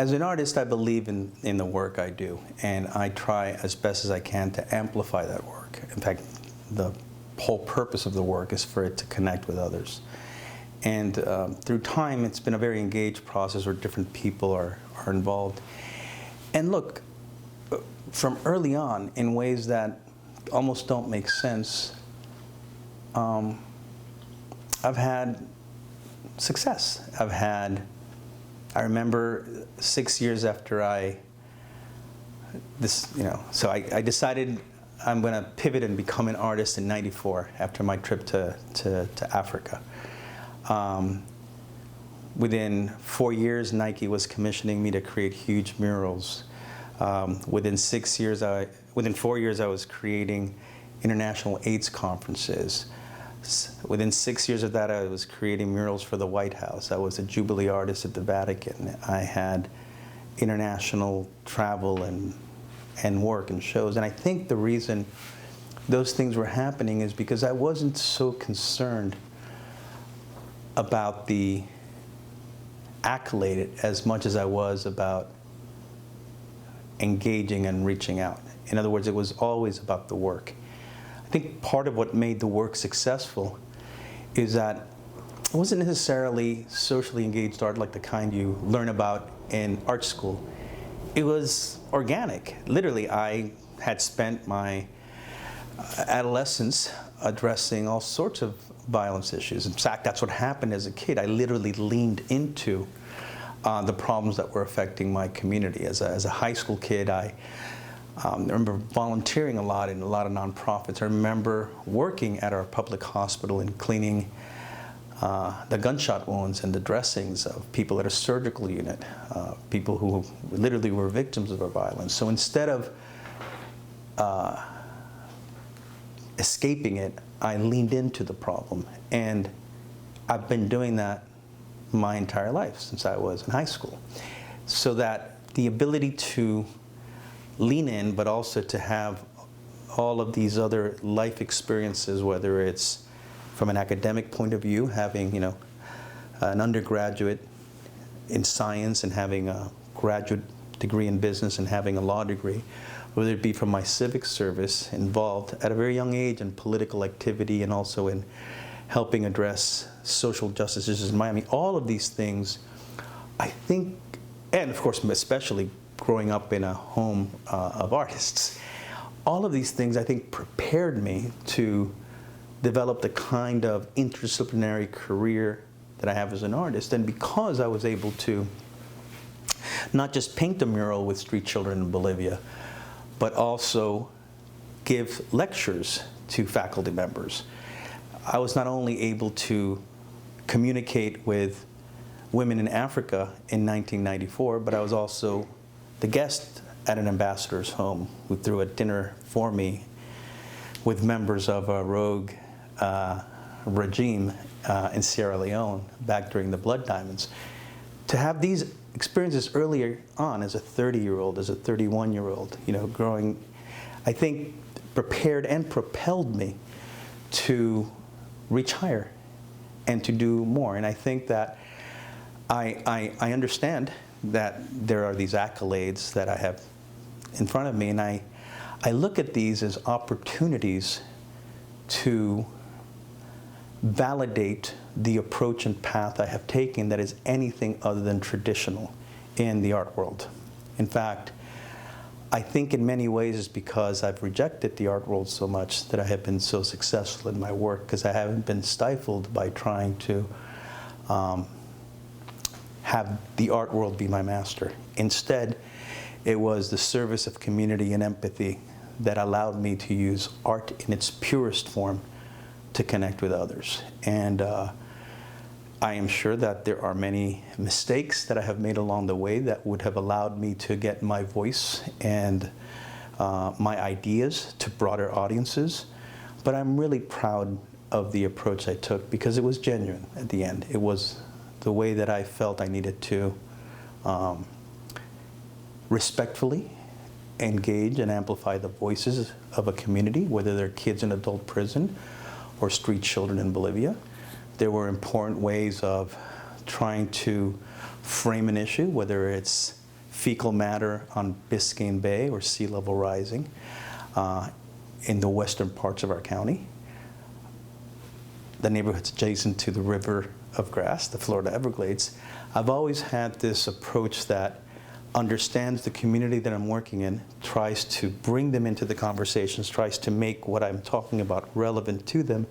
As an artist, I believe in the work I do, and I try as best as I can to amplify that work. In fact, the whole purpose of the work is for it to connect with others. And through time, it's been a very engaged process where different people are involved. And look, from early on, in ways that almost don't make sense, I've had success. I remember 6 years after so I decided I'm going to pivot and become an artist in '94 after my trip to Africa. Within 4 years, Nike was commissioning me to create huge murals. Within 4 years, I was creating international AIDS conferences. Within 6 years of that, I was creating murals for the White House. I was a Jubilee artist at the Vatican. I had international travel and work and shows. And I think the reason those things were happening is because I wasn't so concerned about the accolade as much as I was about engaging and reaching out. In other words, it was always about the work. I think part of what made the work successful is that it wasn't necessarily socially engaged art like the kind you learn about in art school. It was organic. Literally, I had spent my adolescence addressing all sorts of violence issues. In fact, that's what happened as a kid. I literally leaned into the problems that were affecting my community. As a high school kid, I remember volunteering a lot in a lot of nonprofits. I remember working at our public hospital and cleaning the gunshot wounds and the dressings of people at a surgical unit, people who literally were victims of our violence. So instead of escaping it, I leaned into the problem. And I've been doing that my entire life since I was in high school. So that the ability to lean in, but also to have all of these other life experiences, whether it's from an academic point of view, having an undergraduate in science and having a graduate degree in business and having a law degree, whether it be from my civic service involved at a very young age in political activity and also in helping address social justice issues in Miami, all of these things, I think, and of course especially growing up in a home of artists, all of these things I think prepared me to develop the kind of interdisciplinary career that I have as an artist. And because I was able to not just paint a mural with street children in Bolivia, but also give lectures to faculty members, I was not only able to communicate with women in Africa in 1994, but I was also the guest at an ambassador's home who threw a dinner for me with members of a rogue regime in Sierra Leone back during the Blood Diamonds. To have these experiences earlier on as a 30-year-old, as a 31-year-old, growing, I think prepared and propelled me to reach higher and to do more. And I think that I understand that there are these accolades that I have in front of me, and I look at these as opportunities to validate the approach and path I have taken that is anything other than traditional in the art world. In fact, I think in many ways it's because I've rejected the art world so much that I have been so successful in my work, because I haven't been stifled by trying to have the art world be my master. Instead, it was the service of community and empathy that allowed me to use art in its purest form to connect with others. And I am sure that there are many mistakes that I have made along the way that would have allowed me to get my voice and my ideas to broader audiences. But I'm really proud of the approach I took because it was genuine at the end. It was the way that I felt I needed to respectfully engage and amplify the voices of a community, whether they're kids in adult prison or street children in Bolivia. There were important ways of trying to frame an issue, whether it's fecal matter on Biscayne Bay or sea level rising in the western parts of our county. The neighborhoods adjacent to the river of grass, the Florida Everglades. I've always had this approach that understands the community that I'm working in, tries to bring them into the conversations, tries to make what I'm talking about relevant to them,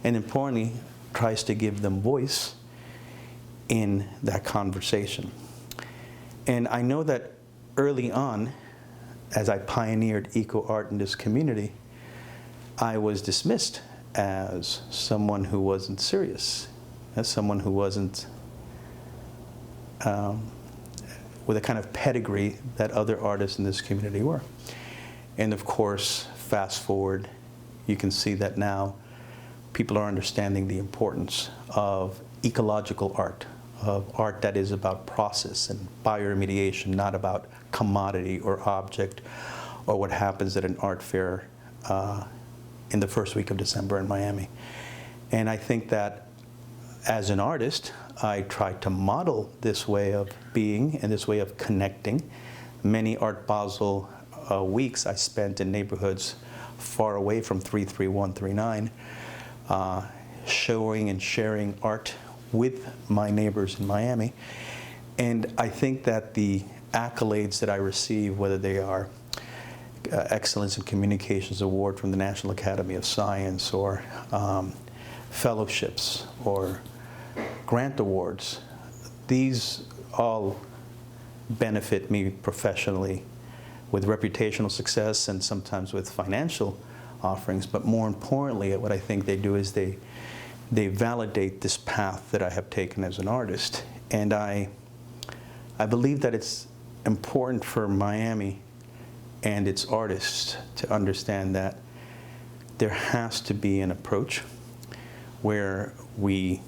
and importantly, tries to give them voice in that conversation. And I know that early on, as I pioneered eco-art in this community, I was dismissed as someone who wasn't serious, as someone who wasn't with a kind of pedigree that other artists in this community were. And of course, fast forward, you can see that now people are understanding the importance of ecological art, of art that is about process and bioremediation, not about commodity or object or what happens at an art fair in the first week of December in Miami. And I think that as an artist, I tried to model this way of being and this way of connecting. Many Art Basel weeks I spent in neighborhoods far away from 33139, showing and sharing art with my neighbors in Miami. And I think that the accolades that I receive, whether they are Excellence in Communications Award from the National Academy of Science, or fellowships, or grant awards, these all benefit me professionally with reputational success and sometimes with financial offerings. But more importantly, what I think they do is they validate this path that I have taken as an artist. And I believe that it's important for Miami and its artists to understand that there has to be an approach where we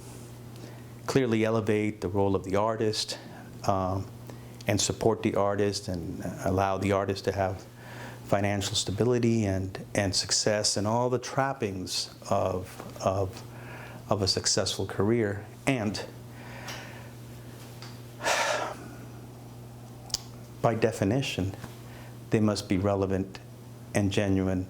clearly elevate the role of the artist and support the artist and allow the artist to have financial stability and success and all the trappings of a successful career. And by definition, they must be relevant and genuine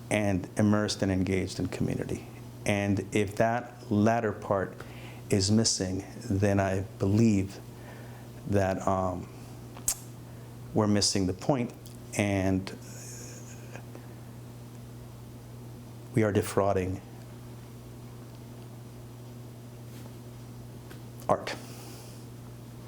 and immersed and engaged in community. And if that latter part is missing, then I believe that we're missing the point, and we are defrauding art.